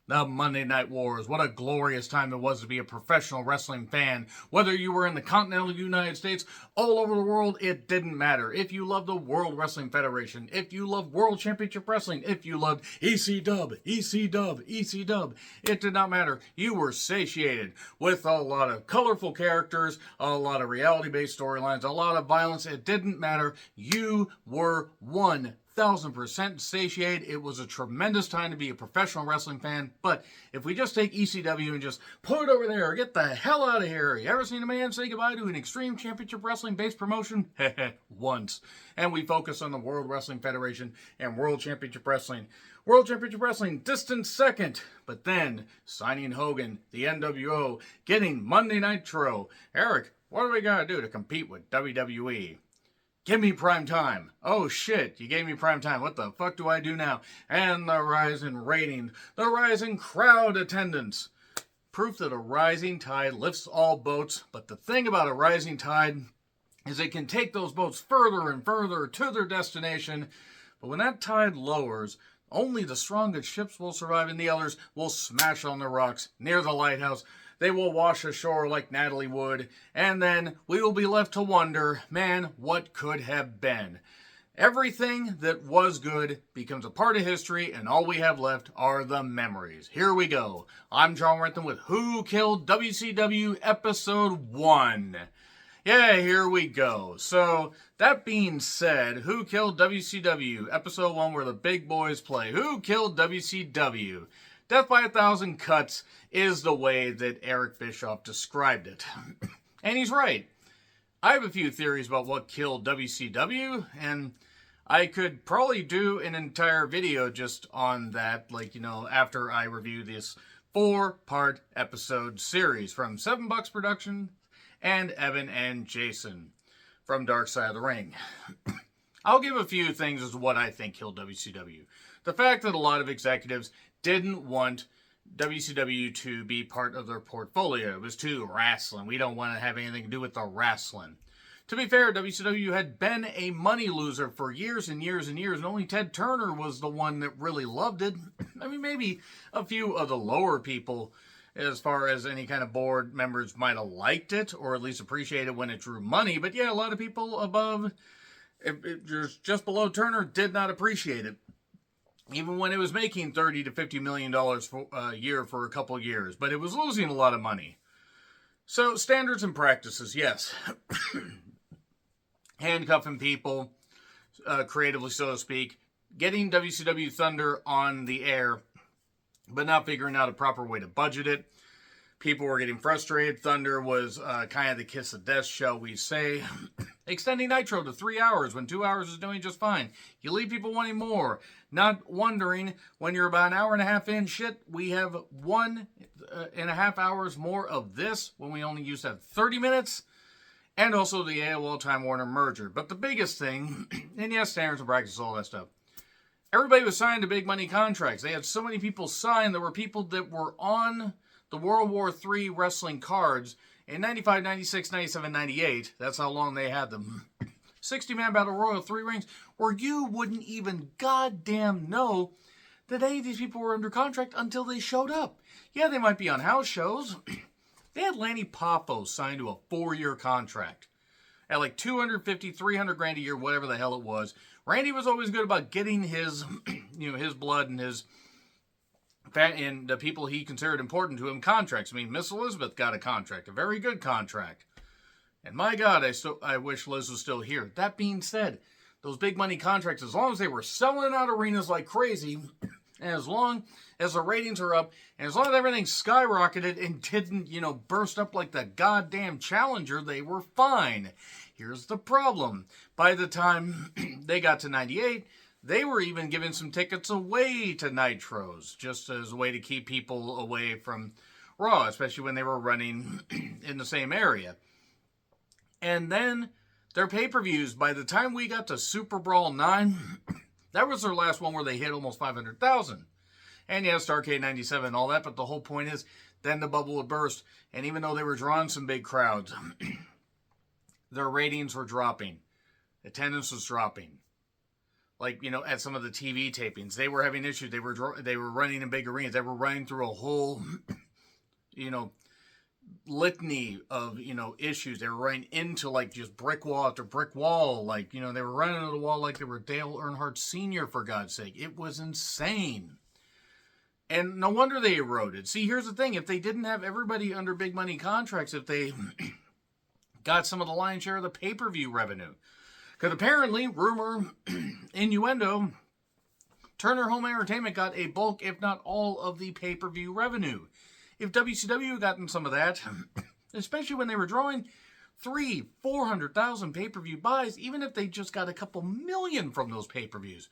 The Monday Night Wars. What a glorious time it was to be a professional wrestling fan. Whether you were in the continental United States, all over the world, it didn't matter. If you loved the World Wrestling Federation, if you loved World Championship Wrestling, if you loved EC-Dub, EC-Dub, EC-Dub, it did not matter. You were satiated with a lot of colorful characters, a lot of reality-based storylines, a lot of violence. It didn't matter. You were 1,000% satiated. It was a tremendous time to be a professional wrestling fan. But if we just take ECW and just put it over there, get the hell out of here. You ever seen a man say goodbye to an Extreme Championship Wrestling based promotion? Once. And we focus on the World Wrestling Federation and World Championship Wrestling. World Championship Wrestling, distant second. But then, signing Hogan, the NWO, getting Monday Nitro. Eric, what do we got to do to compete with WWE? Give me prime time. Oh shit, you gave me prime time. What the fuck do I do now? And the rise in ratings, the rise in crowd attendance. Proof that a rising tide lifts all boats. But the thing about a rising tide is it can take those boats further and further to their destination. But when that tide lowers, only the strongest ships will survive and the others will smash on the rocks near the lighthouse. They will wash ashore like Natalie would, and then we will be left to wonder, man, what could have been? Everything that was good becomes a part of history, and all we have left are the memories. Here we go. I'm John Renton with Who Killed WCW Episode 1. Yeah, here we go. So, that being said, Who Killed WCW Episode 1, where the big boys play. Who Killed WCW? Death by 1,000 cuts is the way that Eric Bischoff described it. And he's right. I have a few theories about what killed WCW, and I could probably do an entire video just on that, after I review this 4-part episode series from 7 Bucks Production and Evan and Jason from Dark Side of the Ring. I'll give a few things as to what I think killed WCW. The fact that a lot of executives didn't want WCW to be part of their portfolio. It was too wrestling. We don't want to have anything to do with the wrestling. To be fair, WCW had been a money loser for years and years and years, and only Ted Turner was the one that really loved it. I mean, maybe a few of the lower people, as far as any kind of board members, might have liked it, or at least appreciated when it drew money. But yeah, a lot of people above, just below Turner, did not appreciate it. Even when it was making $30 to $50 million a year for a couple of years. But it was losing a lot of money. So, standards and practices, yes. Handcuffing people, creatively so to speak. Getting WCW Thunder on the air, but not figuring out a proper way to budget it. People were getting frustrated. Thunder was kind of the kiss of death, shall we say. Extending Nitro to 3 hours when 2 hours is doing just fine. You leave people wanting more. Not wondering when you're about an hour and a half in, shit, we have 1.5 hours more of this when we only used to have 30 minutes. And also the AOL Time Warner merger. But the biggest thing, and yes, standards and practices, all that stuff. Everybody was signed to big money contracts. They had so many people signed. There were people that were on the World War III wrestling cards in 95, 96, 97, 98. That's how long they had them. 60-man Battle Royal, 3 rings, where you wouldn't even goddamn know that any of these people were under contract until they showed up. Yeah, they might be on house shows. They had Lanny Poffo signed to a 4-year contract at like $250, $300 a year, whatever the hell it was. Randy was always good about getting his, his blood and his and the people he considered important to him contracts. I mean, Miss Elizabeth got a contract, a very good contract. And my God, I wish Liz was still here. That being said, those big money contracts, as long as they were selling out arenas like crazy, and as long as the ratings are up, and as long as everything skyrocketed and didn't, burst up like the goddamn Challenger, they were fine. Here's the problem. By the time they got to 98, they were even giving some tickets away to Nitros, just as a way to keep people away from Raw, especially when they were running in the same area. And then their pay-per-views, by the time we got to Super Brawl 9, that was their last one where they hit almost 500,000. And yeah, Starrcade 97 and all that, but the whole point is, then the bubble would burst. And even though they were drawing some big crowds, their ratings were dropping. Attendance was dropping. like, you know, at some of the TV tapings, they were having issues. They were running in big arenas. They were running through a whole, you know, litany of, you know, issues. They were running into like just brick wall after brick wall. Like, you know, they were running into the wall like they were Dale Earnhardt Sr., for God's sake. It was insane. And no wonder they eroded. See, here's the thing. If they didn't have everybody under big money contracts, if they got some of the lion's share of the pay-per-view revenue. Because apparently, rumor, innuendo, Turner Home Entertainment got a bulk, if not all, of the pay-per-view revenue. If WCW had gotten some of that, especially when they were drawing 300,000-400,000 pay-per-view buys, even if they just got a couple million from those pay-per-views,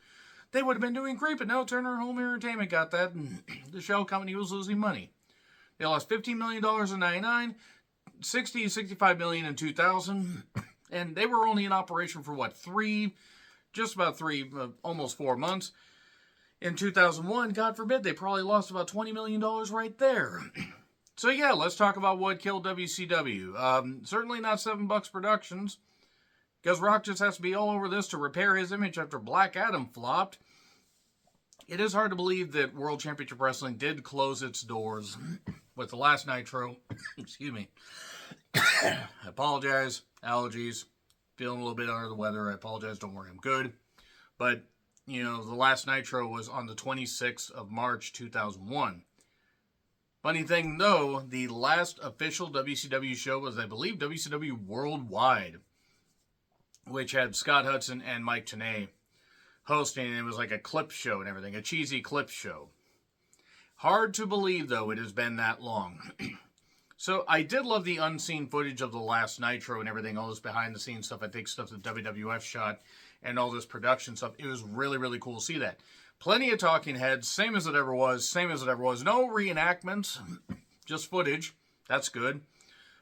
they would have been doing great. But no, Turner Home Entertainment got that, and the shell company was losing money. They lost $15 million in 99, $65 million in 2000, and they were only in operation for what, almost 4 months. In 2001, God forbid, they probably lost about $20 million right there. So yeah, let's talk about what killed WCW. Certainly not $7 Productions, because Rock just has to be all over this to repair his image after Black Adam flopped. It is hard to believe that World Championship Wrestling did close its doors with the last Nitro. Excuse me. I apologize. Allergies. Feeling a little bit under the weather. I apologize. Don't worry. I'm good. But, you know, the last Nitro was on the 26th of March, 2001. Funny thing, though, the last official WCW show was, I believe, WCW Worldwide, which had Scott Hudson and Mike Tenay hosting, and it was like a clip show and everything, a cheesy clip show. Hard to believe, though, it has been that long. So, I did love the unseen footage of the last Nitro and everything, all this behind-the-scenes stuff, I think stuff that WWF shot, and all this production stuff. It was really, really cool to see that. Plenty of talking heads, same as it ever was. No reenactments, just footage. That's good.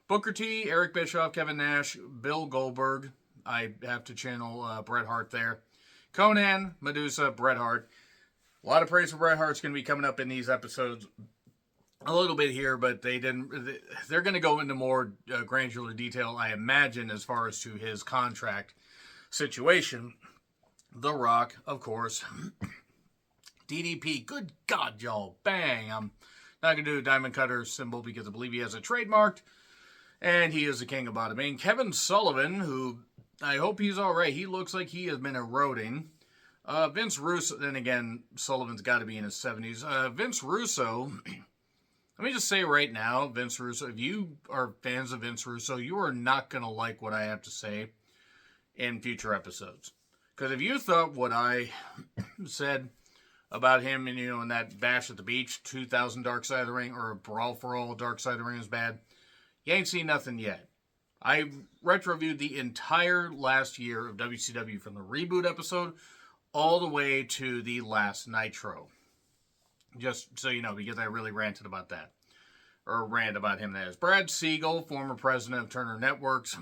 Booker T, Eric Bischoff, Kevin Nash, Bill Goldberg. I have to channel Bret Hart there. Conan, Medusa, Bret Hart. A lot of praise for Bret Hart's going to be coming up in these episodes. A little bit here, but they're going to go into more granular detail, I imagine, as far as to his contract situation. The Rock, of course. DDP, good God, y'all. Bang. I'm not going to do a diamond cutter symbol because I believe he has it trademarked. And he is the king of bada bing. Kevin Sullivan, who I hope he's all right. He looks like he has been eroding. Vince Russo, then again, Sullivan's got to be in his 70s. Vince Russo, let me just say right now, Vince Russo, if you are fans of Vince Russo, you are not going to like what I have to say in future episodes. Because if you thought what I said about him and, you know, in that Bash at the Beach, 2000 Dark Side of the Ring, or a Brawl for All Dark Side of the Ring is bad, you ain't seen nothing yet. I retro-viewed the entire last year of WCW from the reboot episode all the way to the last Nitro. Just so you know, because I really ranted about that. Or rant about him, that is. Brad Siegel, former president of Turner Networks.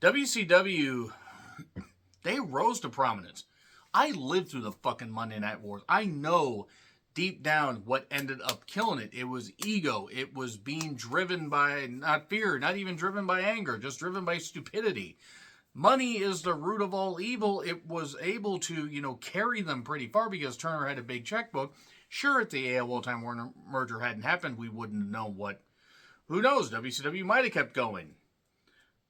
WCW, they rose to prominence. I lived through the fucking Monday Night Wars. I know deep down what ended up killing it. It was ego. It was being driven by, not fear, not even driven by anger, just driven by stupidity. Money is the root of all evil. It was able to, you know, carry them pretty far because Turner had a big checkbook. Sure, if the AOL Time Warner merger hadn't happened, we wouldn't know what. Who knows? WCW might have kept going.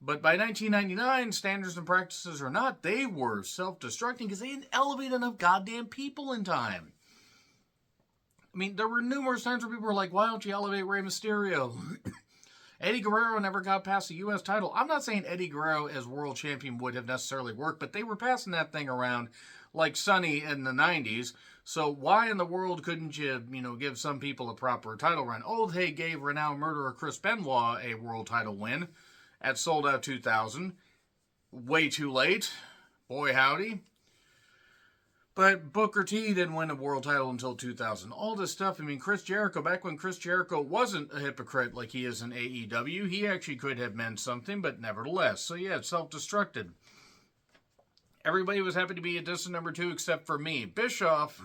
But by 1999, standards and practices or not, they were self-destructing because they didn't elevate enough goddamn people in time. I mean, there were numerous times where people were like, why don't you elevate Rey Mysterio? Eddie Guerrero never got past the U.S. title. I'm not saying Eddie Guerrero as world champion would have necessarily worked, but they were passing that thing around like Sonny in the 90s. So why in the world couldn't you, you know, give some people a proper title run? Oh, they gave renowned murderer Chris Benoit a world title win at Sold Out 2000. Way too late. Boy, howdy. But Booker T didn't win a world title until 2000. All this stuff, I mean, Chris Jericho, back when Chris Jericho wasn't a hypocrite like he is in AEW, he actually could have meant something, but nevertheless. So yeah, it's self-destructed. Everybody was happy to be a distant number 2 except for me. Bischoff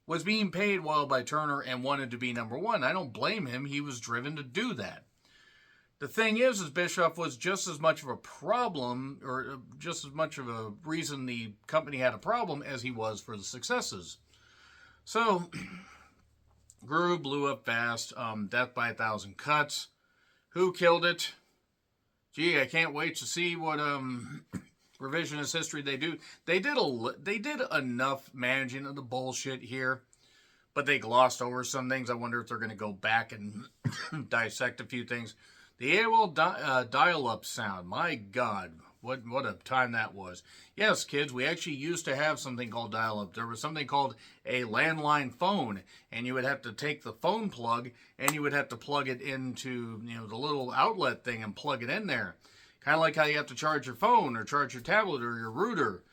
was being paid well by Turner and wanted to be number 1. I don't blame him. He was driven to do that. The thing is Bischoff was just as much of a problem, or just as much of a reason the company had a problem as he was for the successes. So, blew up fast. Death by 1,000 cuts. Who killed it? Gee, I can't wait to see what revisionist history they do. They did enough managing of the bullshit here, but they glossed over some things. I wonder if they're going to go back and dissect a few things. The AOL dial-up sound, my God, what a time that was. Yes, kids, we actually used to have something called dial-up. There was something called a landline phone, and you would have to take the phone plug, and you would have to plug it into, the little outlet thing and plug it in there. Kind of like how you have to charge your phone or charge your tablet or your router.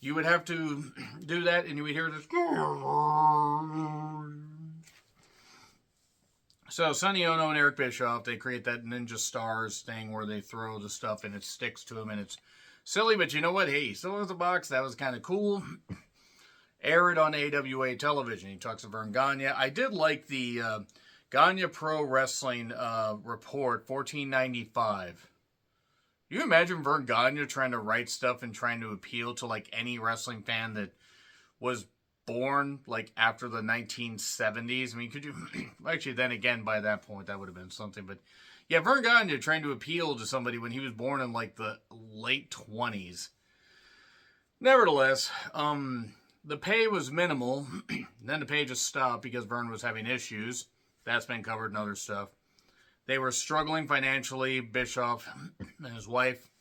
You would have to do that, and you would hear this. So Sonny Ono and Eric Bischoff, they create that Ninja Stars thing where they throw the stuff and it sticks to them, and it's silly, but you know what? Hey, he still has a box. That was kind of cool. Aired on AWA television. He talks to Vern Gagne. I did like the Gagne Pro Wrestling report, 1495. You imagine Vern Gagne trying to write stuff and trying to appeal to like any wrestling fan that was born like after the 1970s. I mean, could you actually, then again, by that point that would have been something, but yeah, Vern Gagne trying to appeal to somebody when he was born in like the late 20s. Nevertheless, the pay was minimal. Then the pay just stopped because Vern was having issues. That's been covered in other stuff. They were struggling financially, Bischoff and his wife,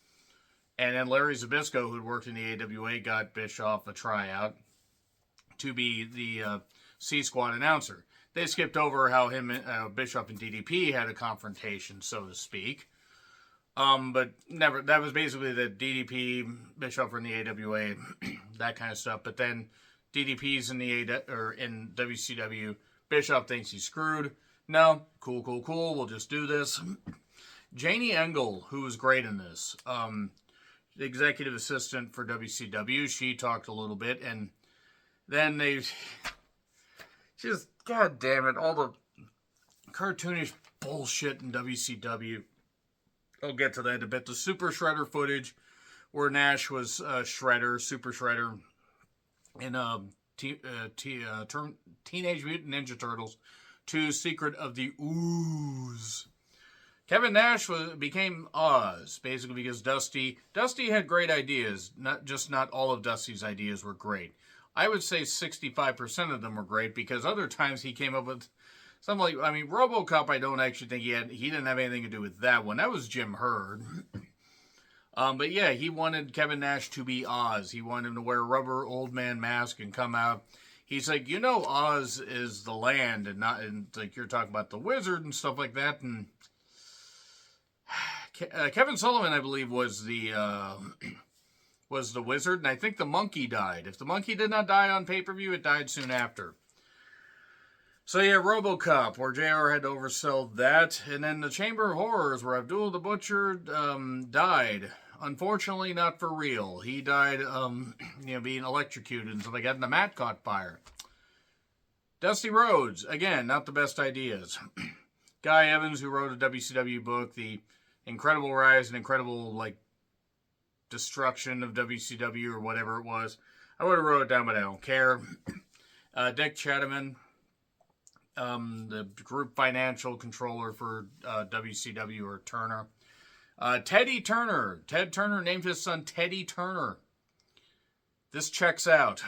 and then Larry Zbyszko, who'd worked in the AWA, got Bischoff a tryout to be the C-Squad announcer. They skipped over how Bischoff and DDP had a confrontation, so to speak. But never. That was basically the DDP, Bischoff were in the AWA, that kind of stuff. But then DDP's in in WCW. Bischoff thinks he's screwed. No, cool. We'll just do this. Janie Engel, who was great in this, the executive assistant for WCW, she talked a little bit, and then they just, god damn it, all the cartoonish bullshit in WCW. I'll get to that in a bit. The Super Shredder footage where Nash was Super Shredder in Teenage Mutant Ninja Turtles 2 Secret of the Ooze. Kevin Nash became Oz, basically because Dusty had great ideas. Not all of Dusty's ideas were great. I would say 65% of them were great, because other times he came up with something like, RoboCop, I don't actually think he didn't have anything to do with that one. That was Jim Herd. But yeah, he wanted Kevin Nash to be Oz. He wanted him to wear a rubber old man mask and come out. He's like, Oz is the land, and like you're talking about the wizard and stuff like that. And Kevin Sullivan, I believe, was the wizard, and I think the monkey died. If the monkey did not die on pay-per-view, it died soon after. So yeah, RoboCop, where JR had to oversell that, and then the Chamber of Horrors, where Abdul the Butcher died. Unfortunately, not for real. He died, being electrocuted and stuff like that, and the mat caught fire. Dusty Rhodes, again, not the best ideas. Guy Evans, who wrote a WCW book, The Incredible Rise and Incredible, Destruction of WCW, or whatever it was. I would have wrote it down, but I don't care. Dick Chatterman, the group financial controller for WCW, or Turner. Teddy Turner. Ted Turner named his son Teddy Turner. This checks out.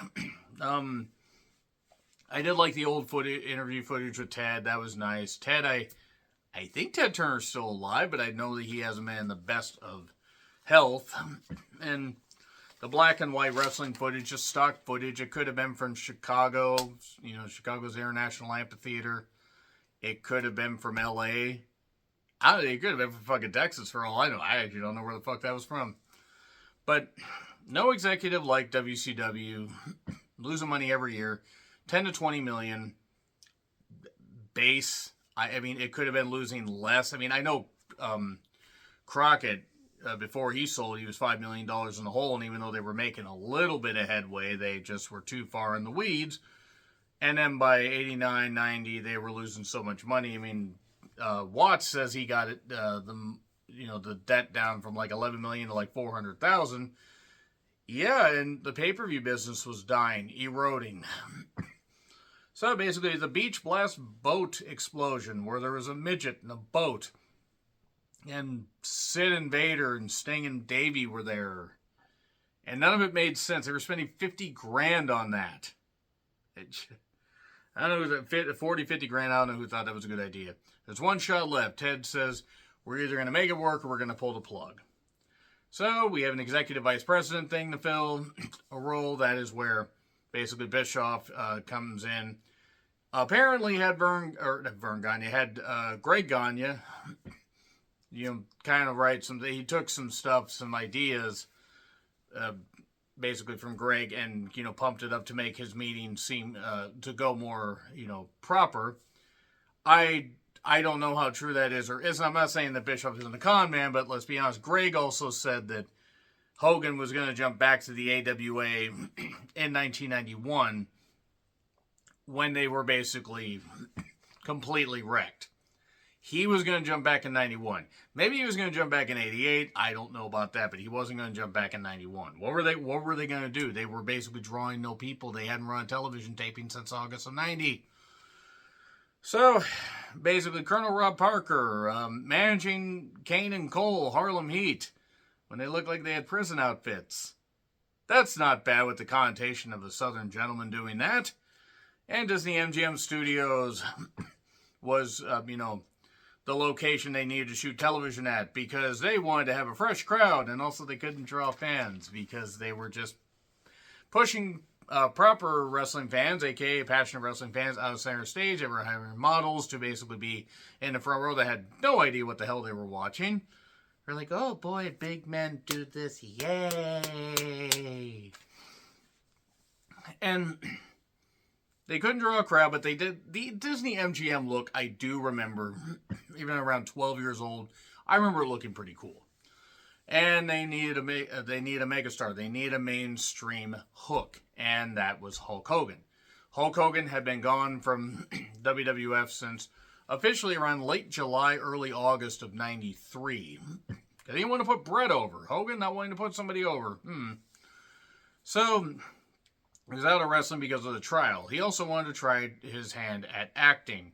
I did like the old interview footage with Ted. That was nice. Ted, I think Ted Turner's still alive, but I know that he hasn't been in the best of health. And the black and white wrestling footage, just stock footage. It could have been from Chicago, Chicago's International Amphitheater. It could have been from LA. It could have been from fucking Texas for all I know. I actually don't know where the fuck that was from. But no executive like WCW. Losing money every year. 10 to 20 million. Base. It could have been losing less. I know Crockett, before he sold, he was $5 million in the hole. And even though they were making a little bit of headway, they just were too far in the weeds. And then by 89, 90, they were losing so much money. Watts says he got it, the the debt down from like 11 million to like 400,000. Yeah, and the pay-per-view business was dying, eroding. So basically, the Beach Blast boat explosion, where there was a midget in a boat, and Sid and Vader and Sting and Davey were there, and none of it made sense. They were spending 50 grand on that. I don't know who 40, 50 grand. I don't know who thought that was a good idea. There's one shot left. Ted says, we're either going to make it work or we're going to pull the plug. So we have an executive vice president thing to fill a role. That is where basically Bischoff comes in. Apparently had Greg Gagne, kind of write some. He took some stuff, some ideas, basically from Greg, and pumped it up to make his meeting seem to go more proper. I don't know how true that is or isn't. I'm not saying that Bischoff isn't a con man, but let's be honest. Greg also said that Hogan was going to jump back to the AWA in 1991 when they were basically completely wrecked. He was going to jump back in 91. Maybe he was going to jump back in 88. I don't know about that, but he wasn't going to jump back in 91. What were they going to do? They were basically drawing no people. They hadn't run a television taping since August of 90. So, basically, Colonel Rob Parker, managing Kane and Cole, Harlem Heat, when they looked like they had prison outfits. That's not bad with the connotation of a Southern gentleman doing that. And Disney MGM Studios was, the location they needed to shoot television at because they wanted to have a fresh crowd, and also they couldn't draw fans because they were just pushing proper wrestling fans, aka passionate wrestling fans, out of center stage. They were hiring models to basically be in the front row that had no idea what the hell they were watching. They're like, oh boy, big men do this, yay! And they couldn't draw a crowd, but they did. The Disney MGM look, I do remember, even around 12 years old, I remember it looking pretty cool. And they needed a megastar. They needed a mainstream hook, and that was Hulk Hogan. Hulk Hogan had been gone from WWF since officially around late July, early August of 93. They didn't want to put Brett over. Hogan not wanting to put somebody over. So he was out of wrestling because of the trial. He also wanted to try his hand at acting.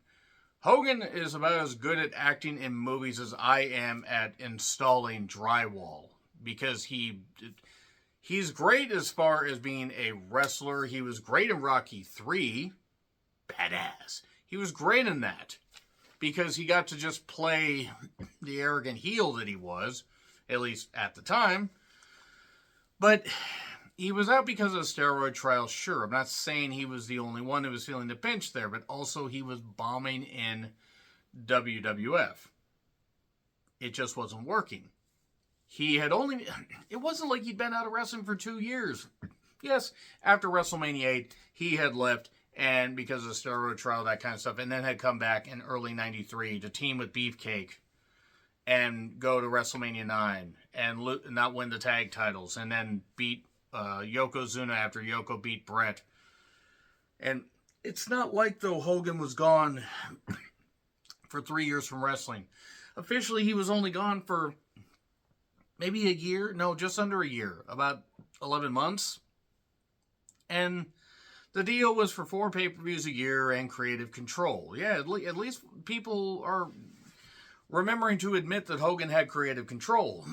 Hogan is about as good at acting in movies as I am at installing drywall. Because he's great as far as being a wrestler. He was great in Rocky III. Badass. He was great in that. Because he got to just play the arrogant heel that he was. At least at the time. But he was out because of the steroid trial, sure. I'm not saying he was the only one who was feeling the pinch there, but also he was bombing in WWF. It just wasn't working. It wasn't like he'd been out of wrestling for 2 years. Yes, after WrestleMania 8, he had left, and because of the steroid trial, that kind of stuff, and then had come back in early 93 to team with Beefcake and go to WrestleMania 9 and not win the tag titles, and then beat Yokozuna after Yoko beat Brett. And it's not like, though, Hogan was gone for 3 years from wrestling. Officially, he was only gone for maybe a year. No, just under a year. About 11 months. And the deal was for 4 pay-per-views a year and creative control. Yeah, at least people are remembering to admit that Hogan had creative control.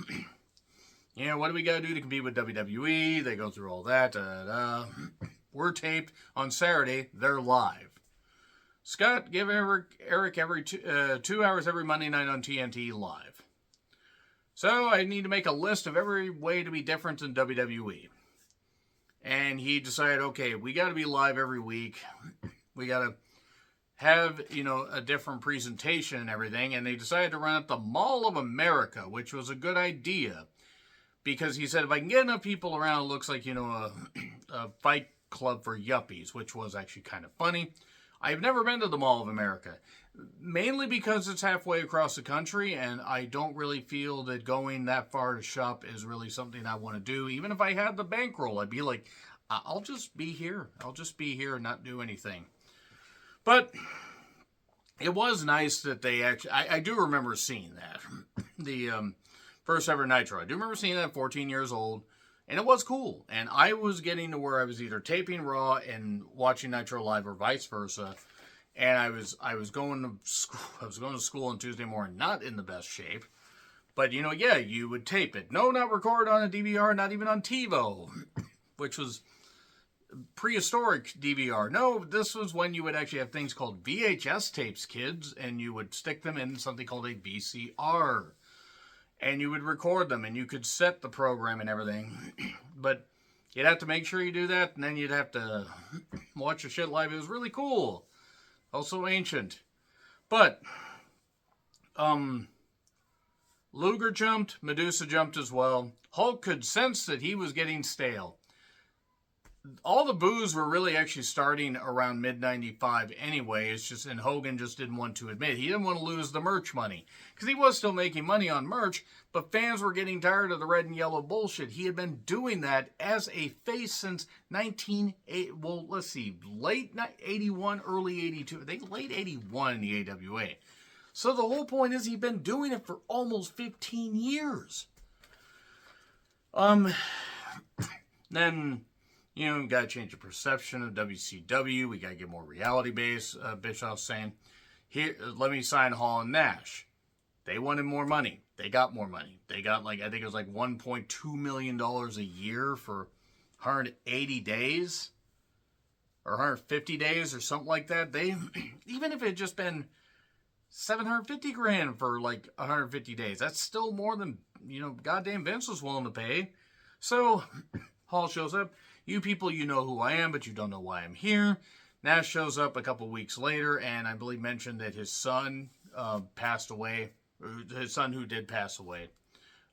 What do we got to do to compete with WWE? They go through all that. We're taped on Saturday. They're live. Scott, give Eric every 2 hours every Monday night on TNT live. So I need to make a list of every way to be different than WWE. And he decided, okay, we got to be live every week. We got to have, a different presentation and everything. And they decided to run at the Mall of America, which was a good idea. Because he said, if I can get enough people around, it looks like, a fight club for yuppies, which was actually kind of funny. I've never been to the Mall of America, mainly because it's halfway across the country, and I don't really feel that going that far to shop is really something I want to do. Even if I had the bankroll, I'd be like, I'll just be here. I'll just be here and not do anything. But it was nice that they actually, I do remember seeing that. the first ever Nitro. I do remember seeing that at 14 years old, and it was cool. And I was getting to where I was either taping Raw and watching Nitro live, or vice versa. And I was going to school. I was going to school on Tuesday morning, not in the best shape. But yeah, you would tape it. No, not record on a DVR, not even on TiVo, which was prehistoric DVR. No, this was when you would actually have things called VHS tapes, kids, and you would stick them in something called a VCR. And you would record them, and you could set the program and everything. But you'd have to make sure you do that, and then you'd have to watch the shit live. It was really cool. Also ancient. But, Luger jumped, Medusa jumped as well. Hulk could sense that he was getting stale. All the boos were really actually starting around mid-95 anyway. It's just, and Hogan just didn't want to admit. He didn't want to lose the merch money. Because he was still making money on merch, but fans were getting tired of the red and yellow bullshit. He had been doing that as a face since late 81, early 82. I think late 81 in the AWA. So the whole point is he'd been doing it for almost 15 years. Then... we got to change the perception of WCW. We got to get more reality-based. Bischoff saying, "Here, let me sign Hall and Nash." They wanted more money. They got more money. They got, I think it was $1.2 million a year for 180 days. Or 150 days or something like that. Even if it had just been $750,000 for 150 days, that's still more than, goddamn Vince was willing to pay. So, Hall shows up. "You people, you know who I am, but you don't know why I'm here." Nash shows up a couple weeks later, and I believe mentioned that his son passed away. His son who did pass away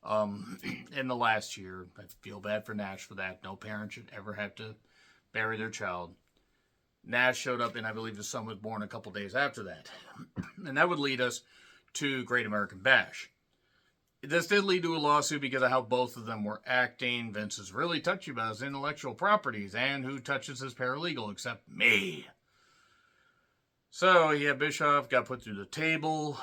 in the last year. I feel bad for Nash for that. No parent should ever have to bury their child. Nash showed up, and I believe his son was born a couple days after that. And that would lead us to Great American Bash. This did lead to a lawsuit because of how both of them were acting. Vince is really touchy about his intellectual properties, and who touches his paralegal except me. So, Bischoff got put through the table.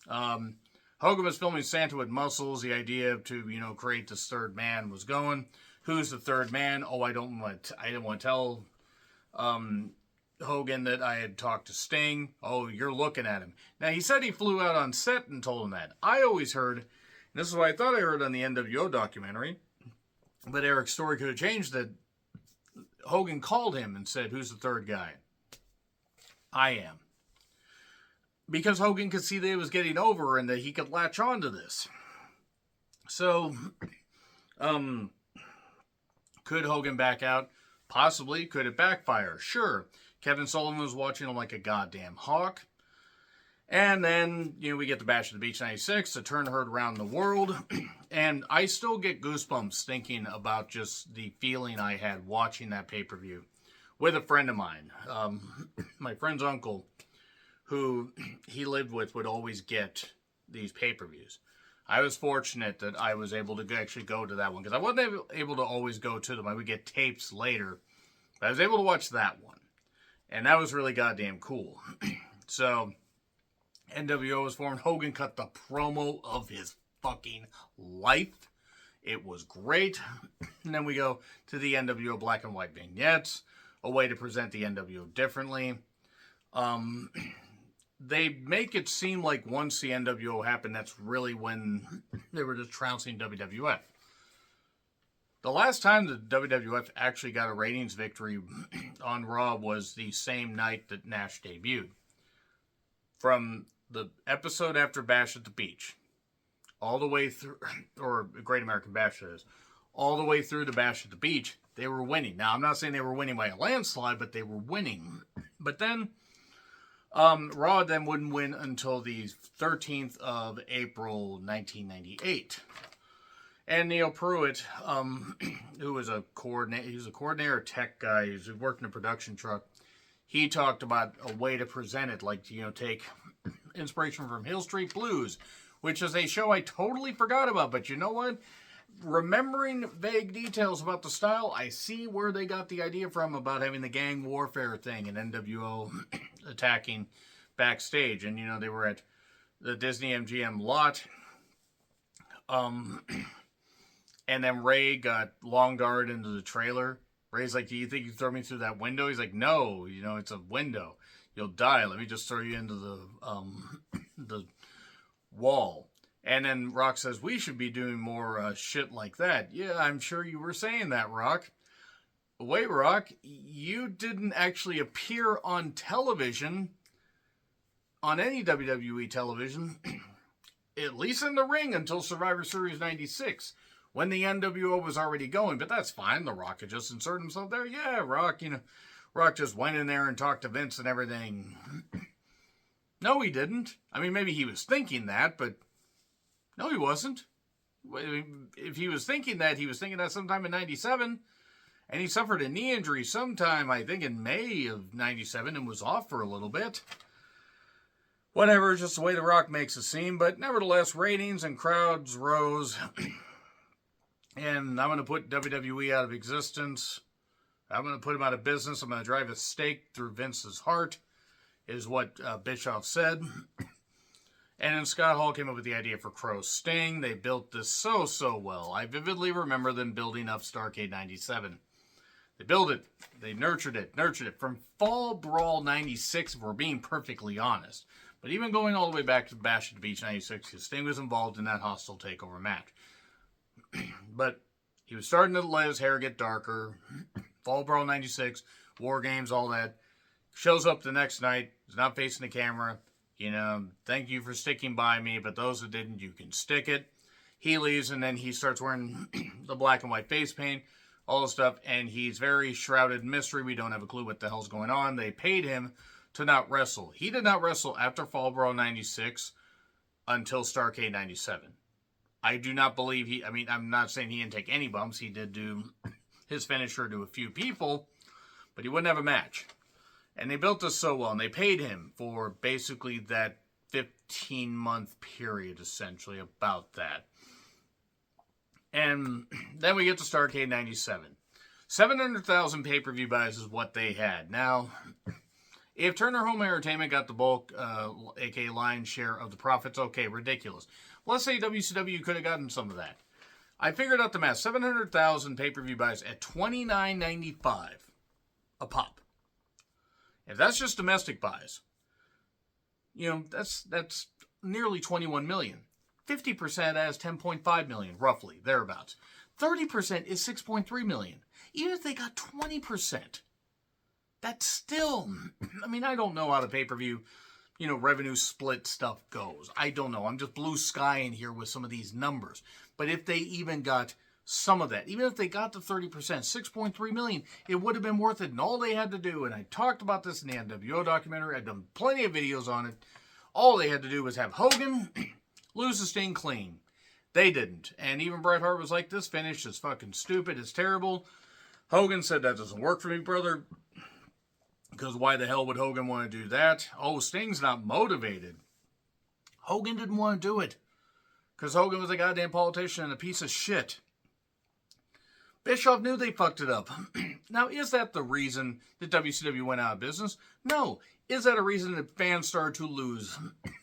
Hogan was filming Santa with Muscles. The idea to, create this third man was going. Who's the third man? Oh, I didn't want to tell Hogan that I had talked to Sting. Oh, you're looking at him. Now, he said he flew out on set and told him that. I always heard, and this is what I thought I heard on the NWO documentary, but Eric's story could have changed, that Hogan called him and said, "Who's the third guy?" I am. Because Hogan could see that it was getting over and that he could latch on to this. So, could Hogan back out? Possibly. Could it backfire? Sure. Kevin Sullivan was watching him like a goddamn hawk. And then, we get the Bash at the Beach 96, the turn heard around the world. And I still get goosebumps thinking about just the feeling I had watching that pay-per-view with a friend of mine. My friend's uncle, who he lived with, would always get these pay-per-views. I was fortunate that I was able to actually go to that one, because I wasn't able to always go to them. I would get tapes later. But I was able to watch that one. And that was really goddamn cool. So, NWO was formed. Hogan cut the promo of his fucking life. It was great. And then we go to the NWO black and white vignettes. A way to present the NWO differently. They make it seem like once the NWO happened, that's really when they were just trouncing WWF. The last time the WWF actually got a ratings victory on Raw was the same night that Nash debuted. From the episode after Bash at the Beach, all the way through, or Great American Bash, that is, all the way through to Bash at the Beach, they were winning. Now, I'm not saying they were winning by a landslide, but they were winning. But then, Raw then wouldn't win until the 13th of April, 1998. And Neil Pruitt, who was a coordinator tech guy, who worked in a production truck, he talked about a way to present it, like, take inspiration from Hill Street Blues, which is a show I totally forgot about. But you know what? Remembering vague details about the style, I see where they got the idea from about having the gang warfare thing and NWO attacking backstage. And, they were at the Disney MGM lot And then Ray got long guard into the trailer. Ray's like, do you think you throw me through that window? He's like, no, it's a window. You'll die. Let me just throw you into the wall. And then Rock says, we should be doing more shit like that. Yeah, I'm sure you were saying that, Rock. Wait, Rock, you didn't actually appear on television, on any WWE television, at least in the ring, until Survivor Series 96, when the NWO was already going. But that's fine. The Rock could just insert himself there. Yeah, Rock, Rock just went in there and talked to Vince and everything. No, he didn't. I mean, maybe he was thinking that, but no, he wasn't. If he was thinking that, he was thinking that sometime in 97. And he suffered a knee injury sometime, I think, in May of 97 and was off for a little bit. Whatever, just the way The Rock makes it seem. But nevertheless, ratings and crowds rose. And I'm going to put WWE out of existence. I'm going to put him out of business. I'm going to drive a stake through Vince's heart, is what Bischoff said. And then Scott Hall came up with the idea for Crow Sting. They built this so well. I vividly remember them building up Starrcade 97. They built it. They nurtured it. From Fall Brawl 96, if we're being perfectly honest. But even going all the way back to Bash at the Beach 96, because Sting was involved in that hostile takeover match. But he was starting to let his hair get darker. Fall Brawl 96, War Games, all that. Shows up the next night. He's not facing the camera. Thank you for sticking by me, but those that didn't, you can stick it. He leaves, and then he starts wearing the black and white face paint, all the stuff, and he's very shrouded in mystery. We don't have a clue what the hell's going on. They paid him to not wrestle. He did not wrestle after Fall Brawl 96 until Starrcade 97. I do not believe I'm not saying he didn't take any bumps. He did do his finisher to a few people, but he wouldn't have a match. And they built this so well, and they paid him for basically that 15-month period, essentially, about that. And then we get to Starrcade 97. 700,000 pay-per-view buys is what they had. Now, if Turner Home Entertainment got the bulk, aka lion's share of the profits, okay, ridiculous. Let's say WCW could have gotten some of that. I figured out the math. 700,000 pay-per-view buys at $29.95 a pop. If that's just domestic buys, that's nearly 21 million. 50% as 10.5 million, roughly, thereabouts. 30% is 6.3 million. Even if they got 20%, that's still, I don't know how the pay-per-view, revenue split stuff goes. I don't know. I'm just blue skying here with some of these numbers. But if they even got some of that, even if they got the 30%, 6.3 million, it would have been worth it. And all they had to do, and I talked about this in the NWO documentary, I've done plenty of videos on it, all they had to do was have Hogan lose the Sting clean. They didn't. And even Bret Hart was like, this finish is fucking stupid, it's terrible. Hogan said, that doesn't work for me, brother. Because why the hell would Hogan want to do that? Oh, Sting's not motivated. Hogan didn't want to do it. Because Hogan was a goddamn politician and a piece of shit. Bischoff knew they fucked it up. Now, is that the reason that WCW went out of business? No. Is that a reason that fans started to lose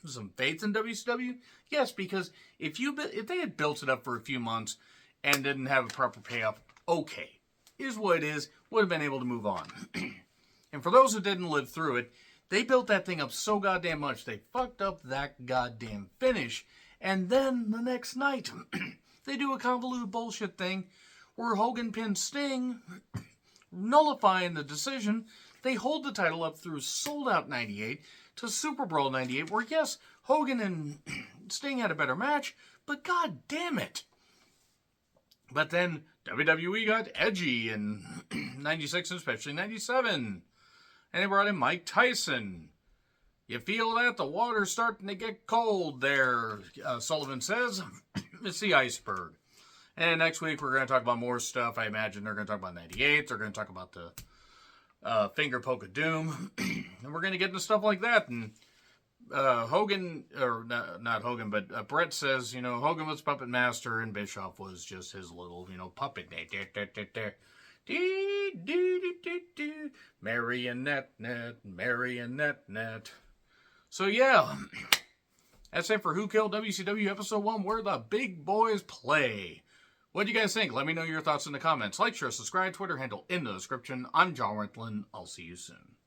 some faith in WCW? Yes, because if they had built it up for a few months and didn't have a proper payoff, okay. Is what it is, would have been able to move on. And for those who didn't live through it, they built that thing up so goddamn much, they fucked up that goddamn finish. And then the next night, they do a convoluted bullshit thing where Hogan pins Sting, nullifying the decision. They hold the title up through Sold Out 98 to Super Brawl 98, where yes, Hogan and Sting had a better match, but god damn it. But then WWE got edgy in 96 and especially 97. And they brought in Mike Tyson. You feel that? The water's starting to get cold there, Sullivan says. It's the iceberg. And next week we're going to talk about more stuff. I imagine they're going to talk about 98. They're going to talk about the finger poke of doom. And we're going to get into stuff like that. And Hogan, or not Hogan, but Brett says, Hogan was puppet master and Bischoff was just his little, puppet. Marionette net. So yeah, That's it for Who Killed WCW Episode 1, where the big boys play. What do you guys think? Let me know your thoughts in the comments. Like, share, subscribe, Twitter handle in the description. I'm John Rentlin. I'll see you soon.